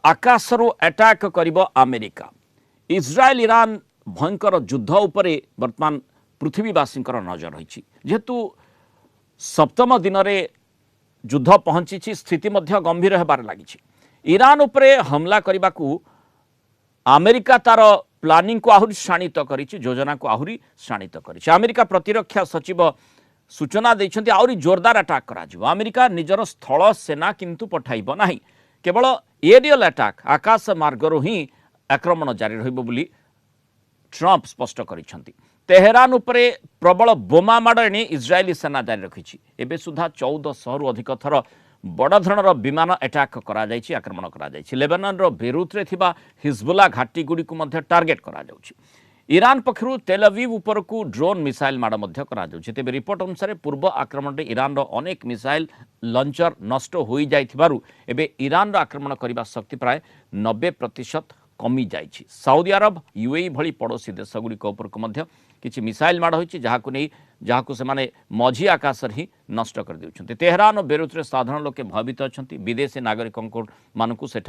आकाशरू attack करिबो America. Israel Iran भयंकर युद्ध उपरे वर्तमान पृथ्वीवासी नजर रही जेहेतु सप्तम दिन में युद्ध पहुंची स्थिति मध्य गंभीर होबार लगी। ईरान उपरे हमला करने को अमेरिका तार प्लानिंग को आहरी शाणित कर योजना को आहरी शाणित कर अमेरिका प्रतिरक्षा सचिव सूचना देते आहरी जोरदार अटैक करा। अमेरिका निजर स्थल सेना किंतु पठाइब नाही, केवल एरियल अटैक आकाश मार्गरू ही आक्रमण जारी रहिबो बोली ट्रंप स्पष्ट करिसेंती। तेहरान उपरे प्रबल बोमा माड़ एणे इज्राएली सेना जारी रखिछि। एबे सुधा 1400 रु अधिक थर बड़ धरणर विमान अटैक करा जायछि, आक्रमण करा जायछि। लेबानन रो बेरुत रे थिबा हिजबुल्ला घाटी गुडी को मध्य टार्गेट करा जाउछि। ईरान पक्षरु तेल अवीव उपर को ड्रोन मिसाइल माड़ मध्य करा जाउछि। तेबे रिपोर्ट अनुसार पूर्व आक्रमण रे ईरान रो अनेक मिसाइल लॉन्चर नष्ट होई जाइथिबारु एबे ईरान रो आक्रमण करिबा शक्ति प्राय 90% कमी जाइछि। सऊदी अरब यूएई भली पड़ोसी देशगुड़िक उपर किछि मिसाइल माड़ होइछि जहाकु नै जहाकु से माने मझी आकाश ही नष्ट कर देउछन्ते। तेहरान और बेरुत रे साधारण लोके भयभीत अछन्ति। विदेशी नागरिकंको मानकु